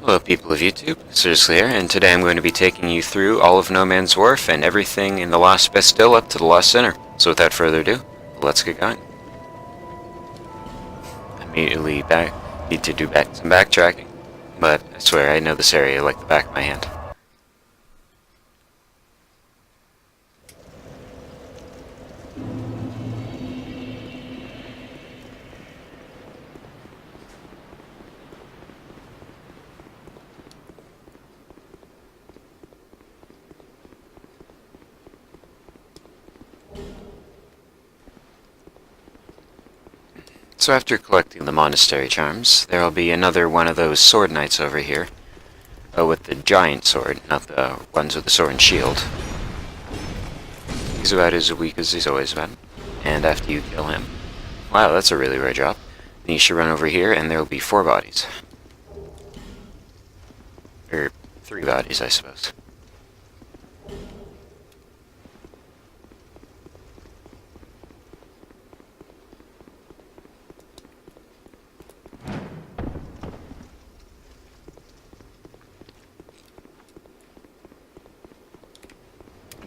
Hello people of YouTube, Srsly here, and today I'm going to be taking you through all of No Man's Wharf and everything in the Lost Bastille up to the Lost Center. So without further ado, let's get going. Immediately need to do some backtracking, but I swear I know this area like the back of my hand. So after collecting the monastery charms, there'll be another one of those sword knights over here, with the giant sword, not the ones with the sword and shield. He's about as weak as he's always been, and after you kill him, wow, that's a really rare drop, then you should run over here and there'll be 4 bodies. Or 3 bodies, I suppose.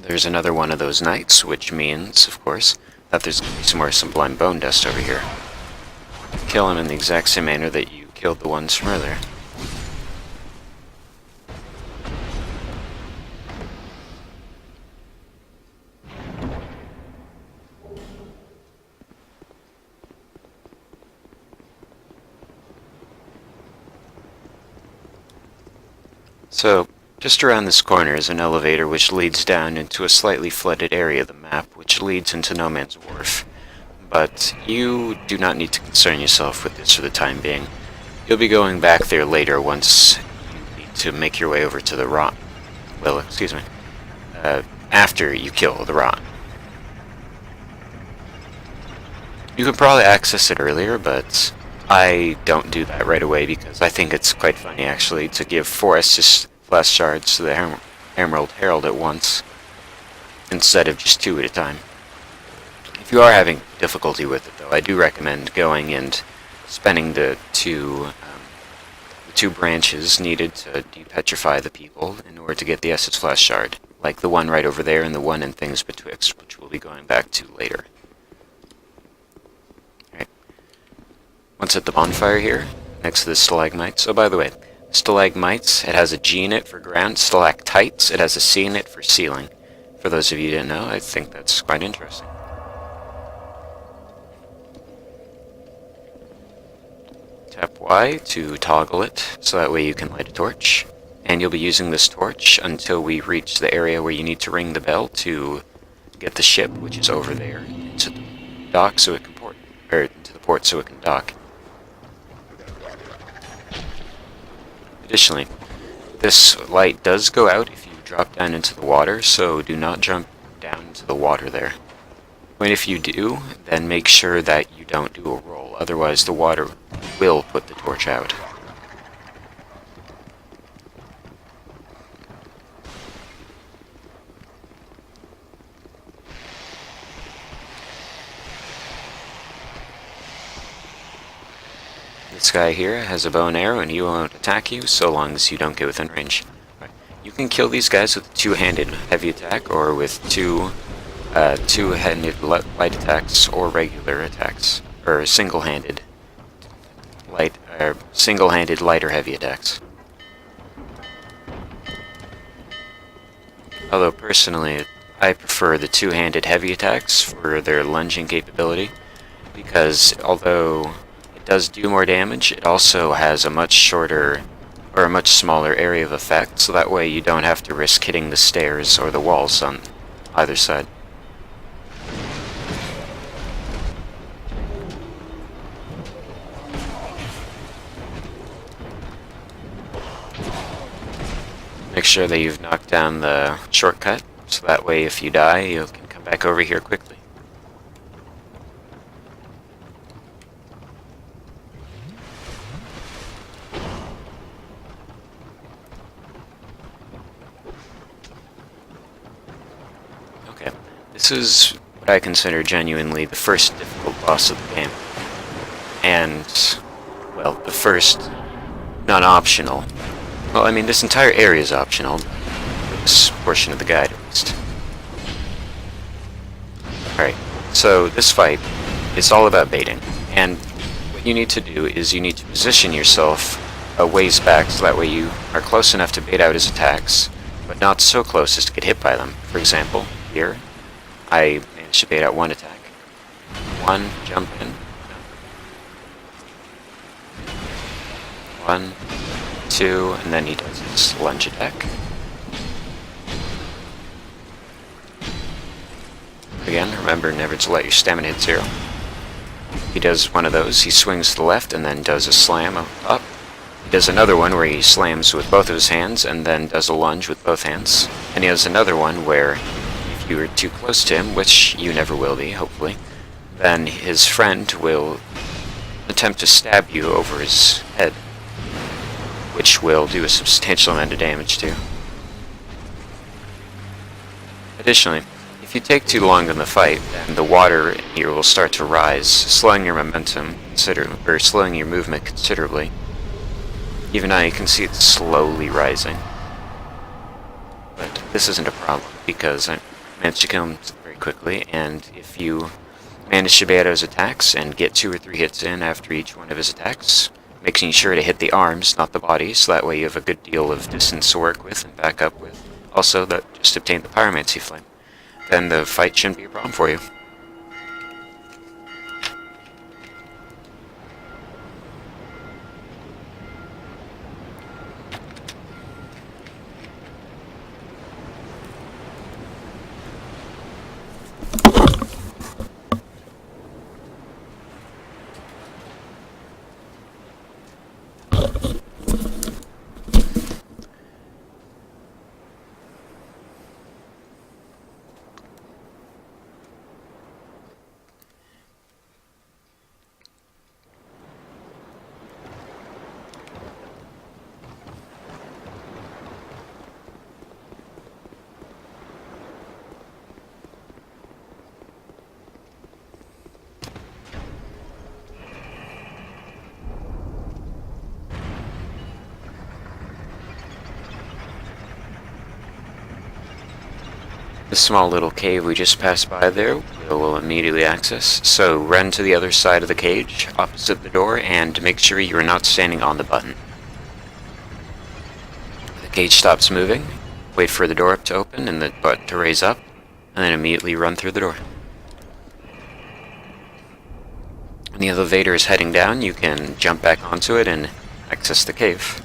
There's another one of those knights, which means, of course, that there's going to be some more sublime bone dust over here. Kill him in the exact same manner that you killed the ones from earlier. So, just around this corner is an elevator which leads down into a slightly flooded area of the map, which leads into No Man's Wharf. But you do not need to concern yourself with this for the time being. You'll be going back there later once you need to make your way over to the rot. Well, excuse me. After you kill the rot. You could probably access it earlier, but I don't do that right away because I think it's quite funny actually to give 4 Estus flash shards to the Emerald Herald at once, instead of just 2 at a time. If you are having difficulty with it though, I do recommend going and spending the two branches needed to depetrify the people in order to get the Estus flash shard, like the one right over there and the one in Things Betwixt, which we'll be going back to later. Once at the bonfire here, next to the stalagmites. Oh, by the way, stalagmites, it has a G in it for ground. Stalactites, it has a C in it for ceiling. For those of you who didn't know, I think that's quite interesting. Tap Y to toggle it, so that way you can light a torch. And you'll be using this torch until we reach the area where you need to ring the bell to get the ship, which is over there, into the dock so it can port, or into the port so it can dock. Additionally, this light does go out if you drop down into the water, so do not jump down into the water there. And if you do, then make sure that you don't do a roll, otherwise the water will put the torch out. This guy here has a bow and arrow and he won't attack you so long as you don't get within range. Right. You can kill these guys with 2-handed heavy attack or with 2-handed light attacks or regular attacks, or single-handed light or heavy attacks. Although personally, I prefer the 2-handed heavy attacks for their lunging capability, because although it does do more damage, it also has a much shorter or a much smaller area of effect, so that way you don't have to risk hitting the stairs or the walls on either side. Make sure that you've knocked down the shortcut, so that way if you die, you can come back over here quickly. Okay, this is what I consider genuinely the first difficult boss of the game. And, well, the first non-optional Well, I mean, this entire area is optional. This portion of the guide, at least. Alright, so this fight is all about baiting. And what you need to do is you need to position yourself a ways back so that way you are close enough to bait out his attacks, but not so close as to get hit by them. For example, here, I managed to bait out one attack. One, jump in. One, two, and then he does his lunge attack. Again, remember never to let your stamina hit 0. He does one of those, he swings to the left and then does a slam up. He does another one where he slams with both of his hands and then does a lunge with both hands. And he has another one where if you are too close to him, which you never will be, hopefully, then his friend will attempt to stab you over his head, which will do a substantial amount of damage to you. Additionally, if you take too long in the fight, then the water in here will start to rise, slowing your momentum considerably, or slowing your movement considerably. Even now you can see it slowly rising. But this isn't a problem, because I managed to kill him very quickly, and if you manage to bait out his attacks and get 2 or 3 hits in after each one of his attacks, making sure to hit the arms, not the body, so that way you have a good deal of distance to work with and back up with. Also, that just obtained the Pyromancy Flame. Then the fight shouldn't be a problem for you. The small little cave we just passed by there we'll immediately access, so run to the other side of the cage, opposite the door, and make sure you are not standing on the button. The cage stops moving, wait for the door to open and the button to raise up, and then immediately run through the door. When the elevator is heading down, you can jump back onto it and access the cave.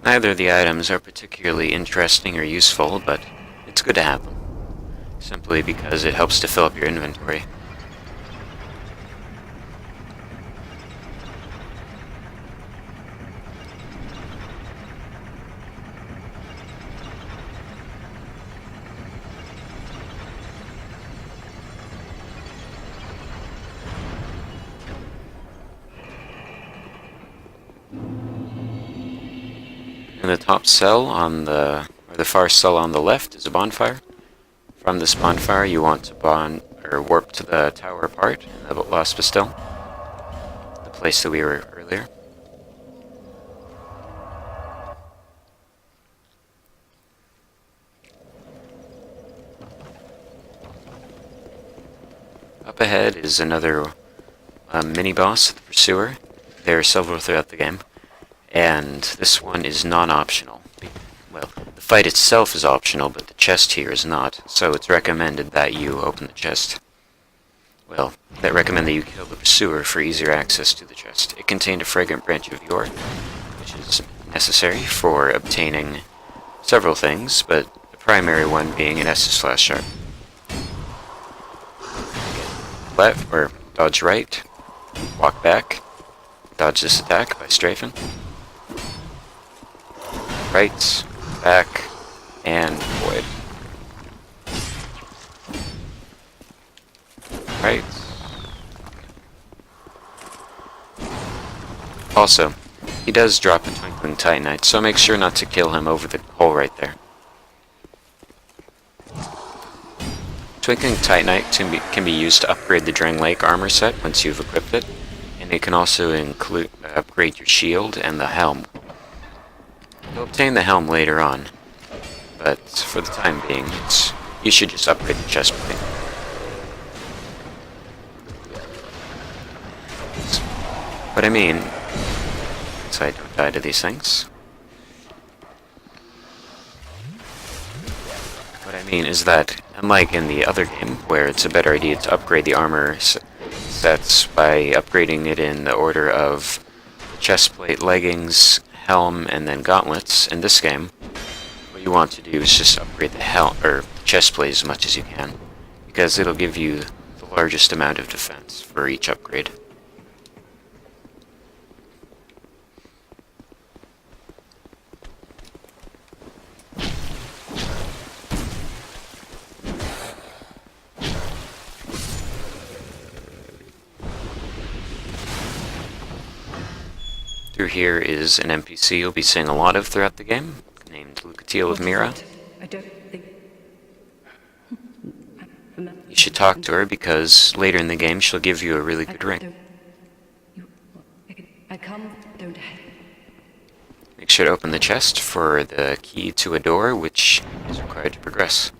Neither of the items are particularly interesting or useful, but it's good to have them, simply because it helps to fill up your inventory. In the top cell on the far cell on the left is a bonfire. From this bonfire you want to warp to the tower part in the Bastille, the place that we were earlier. Up ahead is another mini-boss, the Pursuer. There are several throughout the game. And this one is non-optional. Well, the fight itself is optional, but the chest here is not, so it's recommended that you open the chest. Well, they recommend that you kill the Pursuer for easier access to the chest. It contained a fragrant branch of yore, which is necessary for obtaining several things, but the primary one being an Estus Flash Sharp. Left, or dodge right, walk back, dodge this attack by strafing. Right, back, and void. Right. Also, he does drop a Twinkling Titanite, so make sure not to kill him over the hole right there. Twinkling Titanite can be used to upgrade the Drang Lake armor set once you've equipped it, and it can also upgrade your shield and the helm. You'll obtain the helm later on, but for the time being, you should just upgrade the chestplate. What I mean, so I don't die to these things. What I mean is that, unlike in the other game, where it's a better idea to upgrade the armor sets by upgrading it in the order of chestplate, leggings, helm, and then gauntlets, in this game, what you want to do is just upgrade the helm or chestplate as much as you can, because it'll give you the largest amount of defense for each upgrade. Through here is an NPC you'll be seeing a lot of throughout the game, named Lucatiel of Mira. I don't think... You should talk to her because later in the game she'll give you a really good ring. I come, don't I? Make sure to open the chest for the key to a door, which is required to progress.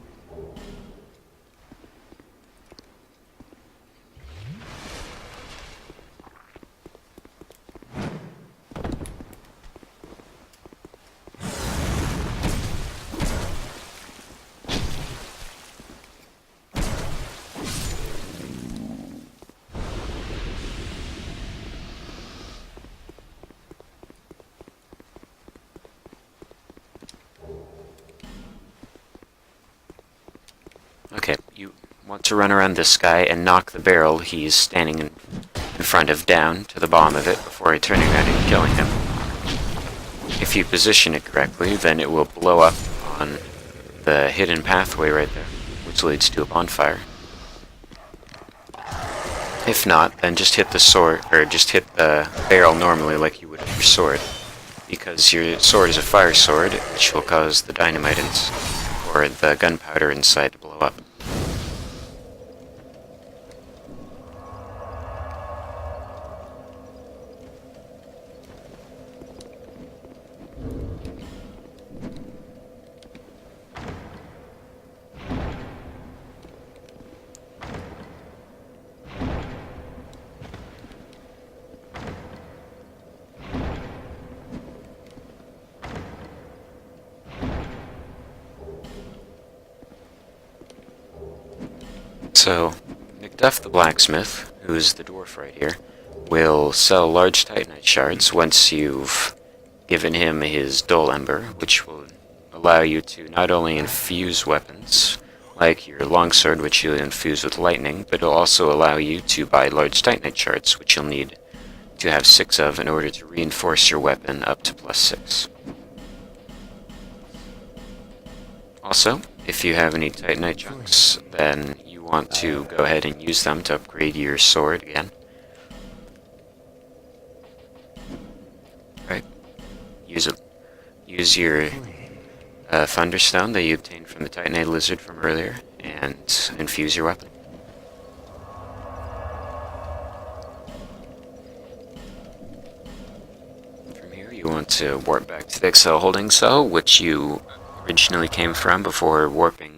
Okay, you want to run around this guy and knock the barrel he's standing in front of down to the bottom of it before turning around and killing him. If you position it correctly, then it will blow up on the hidden pathway right there, which leads to a bonfire. If not, then just hit the sword, or just hit the barrel normally like you would with your sword, because your sword is a fire sword, which will cause the dynamite or the gunpowder inside to blow up. So, Macduff the blacksmith, who's the dwarf right here, will sell large titanite shards once you've given him his dull ember, which will allow you to not only infuse weapons, like your longsword, which you'll infuse with lightning, but it'll also allow you to buy large titanite shards, which you'll need to have 6 of in order to reinforce your weapon up to +6. Also, if you have any titanite chunks, then you want to go ahead and use them to upgrade your sword again. Right. Use your Thunderstone that you obtained from the Titanite Lizard from earlier, and infuse your weapon. From here, you want to warp back to the Excel holding cell, which you originally came from before warping,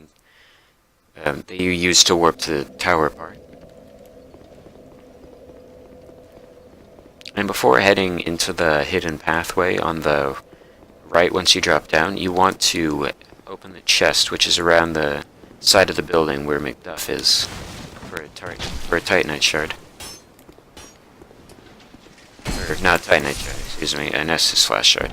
that you used to warp to the tower part. And before heading into the hidden pathway on the right, once you drop down, you want to open the chest, which is around the side of the building where Macduff is, for a Titanite shard. Or not Titanite shard, excuse me, an Estus Flash shard.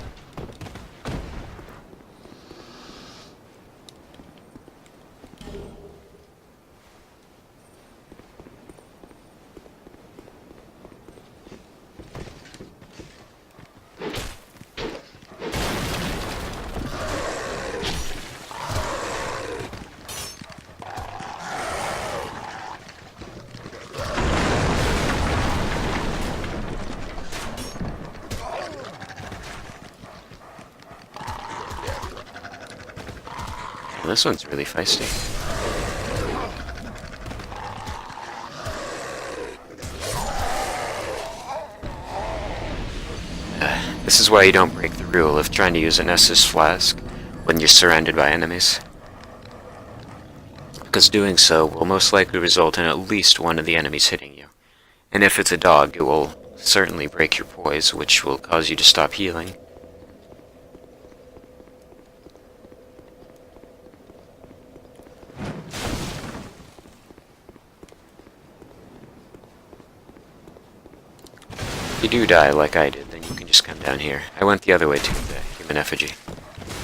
This one's really feisty. This is why you don't break the rule of trying to use an Estus flask when you're surrounded by enemies. Because doing so will most likely result in at least one of the enemies hitting you. And if it's a dog, it will certainly break your poise, which will cause you to stop healing. If you do die like I did, then you can just come down here. I went the other way to the human effigy.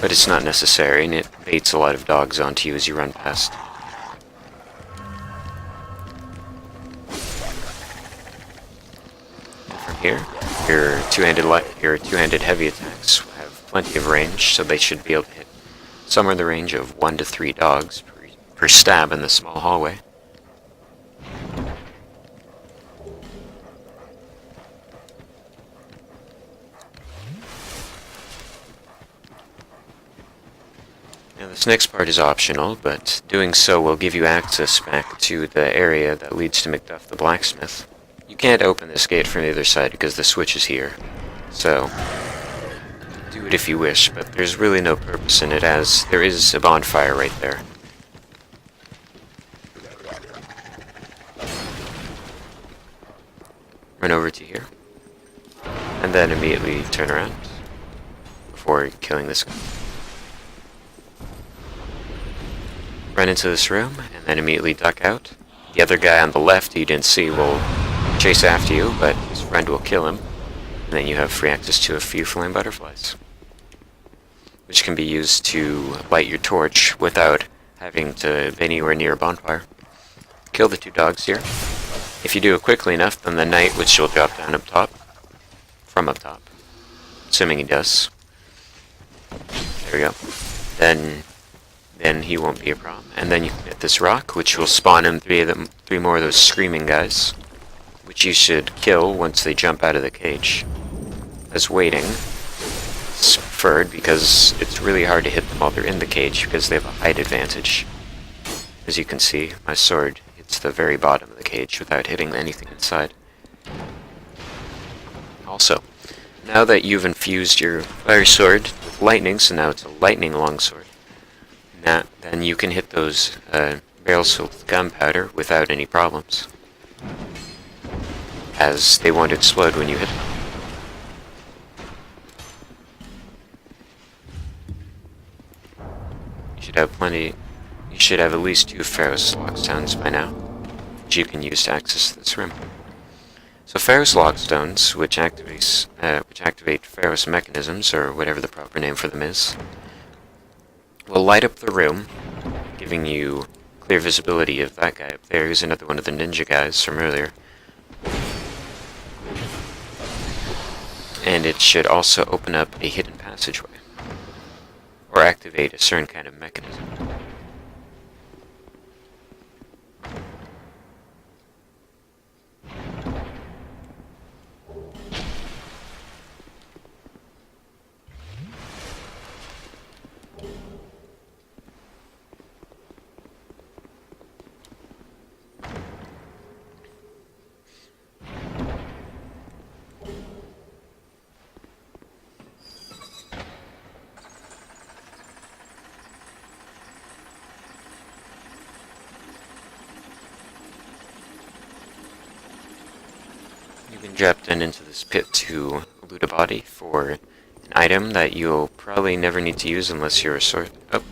But it's not necessary, and it baits a lot of dogs onto you as you run past. And from here, your two-handed heavy attacks have plenty of range, so they should be able to hit somewhere in the range of 1 to 3 dogs per stab in the small hallway. Now this next part is optional, but doing so will give you access back to the area that leads to Macduff the blacksmith. You can't open this gate from the other side because the switch is here, so do it if you wish, but there's really no purpose in it as there is a bonfire right there. Run over to here, and then immediately turn around before killing this guy. Run into this room, and then immediately duck out. The other guy on the left who you didn't see will chase after you, but his friend will kill him. And then you have free access to a few flame butterflies, which can be used to light your torch without having to be anywhere near a bonfire. Kill the 2 dogs here. If you do it quickly enough, then the knight, which will drop down up top, from up top, assuming he does. There we go. Then he won't be a problem. And then you can hit this rock, which will spawn in 3 more of those screaming guys, which you should kill once they jump out of the cage. As waiting is preferred because it's really hard to hit them while they're in the cage because they have a height advantage. As you can see, my sword hits the very bottom of the cage without hitting anything inside. Also, now that you've infused your fire sword with lightning, so now it's a lightning longsword, then you can hit those barrels filled with gunpowder without any problems, as they won't explode when you hit them. You should have at least 2 Ferrous Lockstones by now, which you can use to access this room. So Ferrous Lockstones, which activate Ferrous mechanisms, or whatever the proper name for them is, will light up the room, giving you clear visibility of that guy up there, who's another one of the ninja guys from earlier. And it should also open up a hidden passageway, or activate a certain kind of mechanism. You can drop down into this pit to loot a body for an item that you'll probably never need to use unless you're a sword. Oh,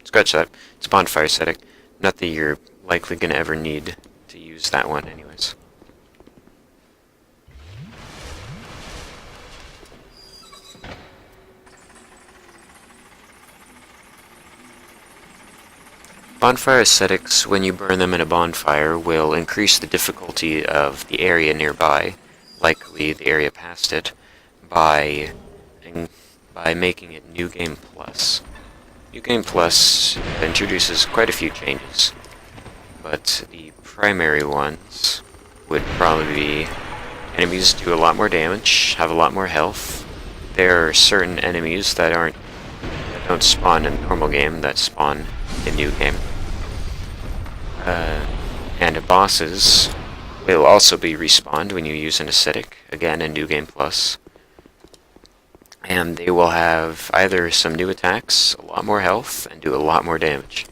scratch that. It's a bonfire setting. Not that you're likely going to ever need to use that one anyways. Bonfire ascetics, when you burn them in a bonfire, will increase the difficulty of the area nearby, likely the area past it, by making it New Game Plus. New Game Plus introduces quite a few changes, but the primary ones would probably be enemies do a lot more damage, have a lot more health. There are certain enemies that don't spawn in the normal game that spawn a new game. And the bosses will also be respawned when you use an acidic, again a New Game Plus. And they will have either some new attacks, a lot more health, and do a lot more damage.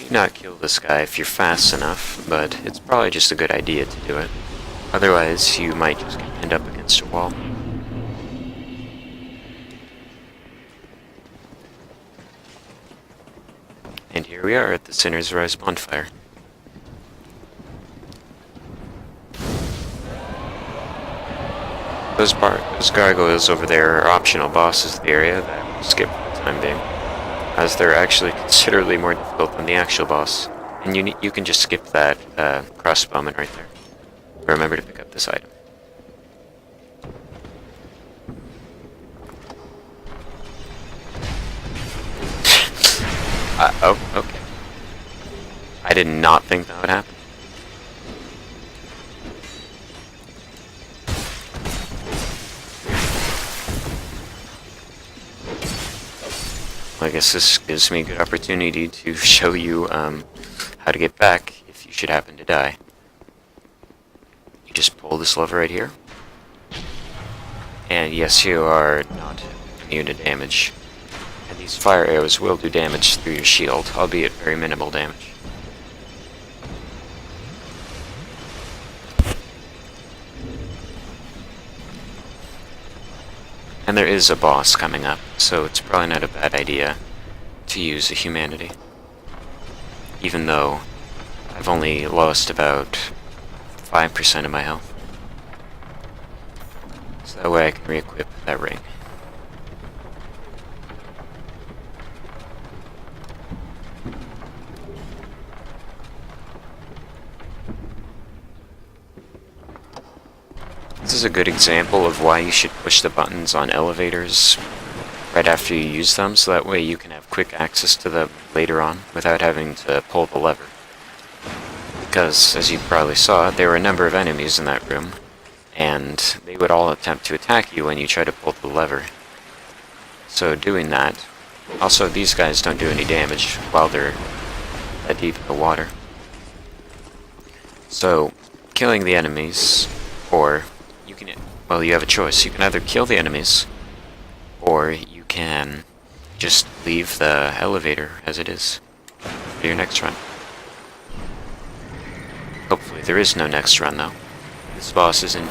Not kill this guy if you're fast enough, but it's probably just a good idea to do it. Otherwise, you might just get pinned up against a wall. And here we are at the Sinner's Rise bonfire. Those gargoyles over there are optional bosses of the area that we'll skip for the time being, as they're actually considerably more difficult than the actual boss. And you can just skip that crossbowman right there. Remember to pick up this item. Oh, okay. I did not think that would happen. I guess this gives me a good opportunity to show you how to get back if you should happen to die. You just pull this lever right here. And yes, you are not immune to damage. And these fire arrows will do damage through your shield, albeit very minimal damage. And there is a boss coming up, so it's probably not a bad idea to use a humanity. Even though I've only lost about 5% of my health. So that way I can re-equip that ring. This is a good example of why you should push the buttons on elevators right after you use them, so that way you can have quick access to them later on without having to pull the lever. Because, as you probably saw, there were a number of enemies in that room, and they would all attempt to attack you when you try to pull the lever. So doing that, also these guys don't do any damage while they're that deep in the water. So, killing the enemies, or well, you have a choice. You can either kill the enemies, or you can just leave the elevator as it is for your next run. Hopefully there is no next run, though. This boss isn't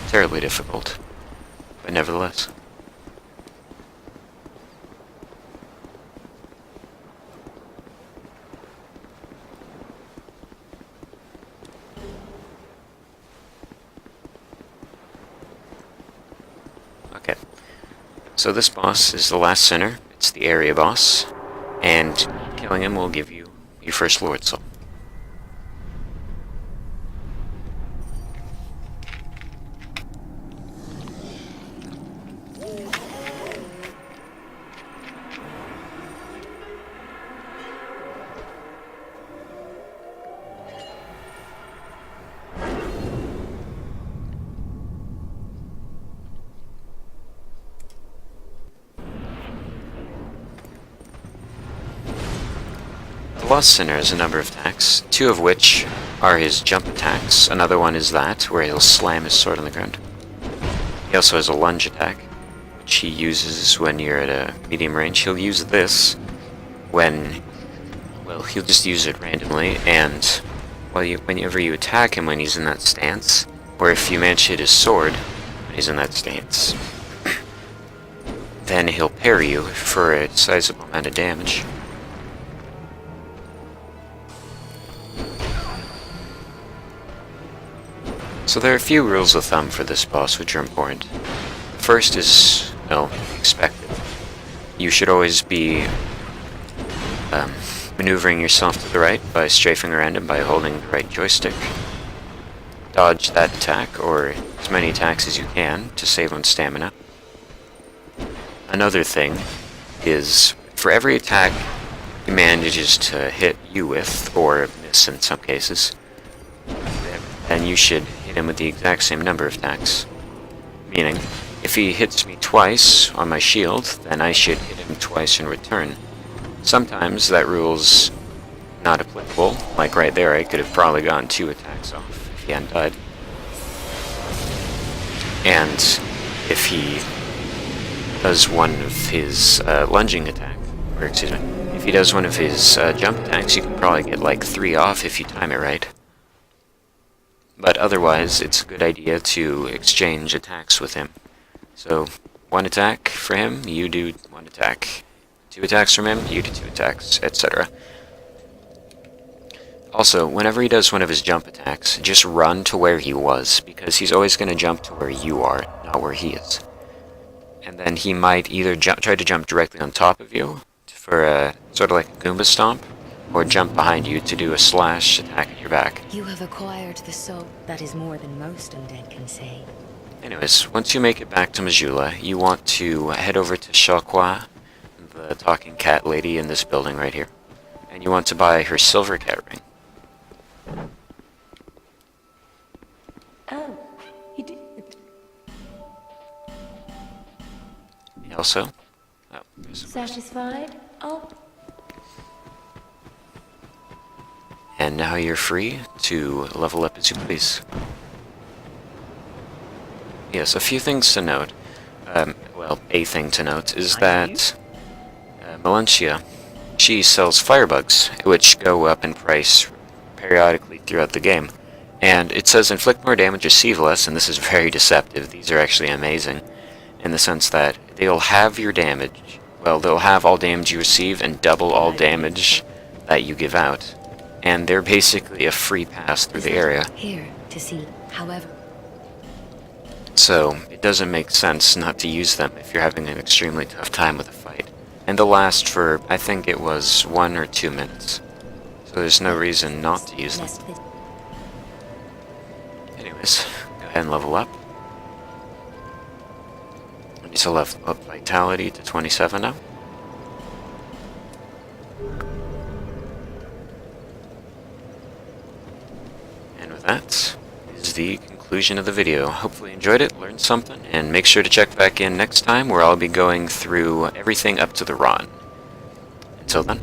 terribly difficult, but nevertheless. Okay, so this boss is the last sinner. It's the area boss, and killing him will give you your first Lord Soul. The Lost Sinner has a number of attacks, two of which are his jump attacks. Another one is that, where he'll slam his sword on the ground. He also has a lunge attack, which he uses when you're at a medium range. He'll use this when, well, he'll just use it randomly, and whenever you attack him when he's in that stance, or if you manage to hit his sword when he's in that stance, then he'll parry you for a sizable amount of damage. So there are a few rules of thumb for this boss which are important. The first is, well, expected. you should always be maneuvering yourself to the right by strafing around him by holding the right joystick. Dodge that attack, or as many attacks as you can, to save on stamina. Another thing is, for every attack he manages to hit you with, or miss in some cases, then you should hit him with the exact same number of attacks. Meaning, if he hits me twice on my shield, then I should hit him twice in return. Sometimes that rule's not applicable, like right there I could have probably gotten 2 attacks off if he hadn't died. And if he does one of his lunging attack, or excuse me, if he does one of his jump attacks, you can probably get like 3 off if you time it right. But otherwise, it's a good idea to exchange attacks with him. So, 1 attack for him, you do 1 attack. 2 attacks from him, you do 2 attacks, etc. Also, whenever he does one of his jump attacks, just run to where he was, because he's always going to jump to where you are, not where he is. And then he might either try to jump directly on top of you, for a sort of like a Goomba stomp, or jump behind you to do a slash attack at your back. You have acquired the soul. That is more than most undead can say. Anyways, once you make it back to Majula, you want to head over to Shokwa, the talking cat lady in this building right here. And you want to buy her silver cat ring. Oh, you did. Also, Satisfied? Oh. and now you're free to level up as you please. Yes, a few things to note. Well, a thing to note is that Melentia, she sells firebugs, which go up in price periodically throughout the game. And it says inflict more damage, receive less, and this is very deceptive. These are actually amazing, in the sense that they'll have your damage, well, they'll have all damage you receive and double all damage that you give out. And they're basically a free pass through the area. Here to see. However, So, it doesn't make sense not to use them if you're having an extremely tough time with a fight. And they'll last for, I think it was 1 or 2 minutes. So there's no reason not to use them. Anyways, go ahead and level up. I need to level up Vitality to 27 now. And with that is the conclusion of the video. Hopefully you enjoyed it, learned something, and make sure to check back in next time where I'll be going through everything up to the Ron. Until then.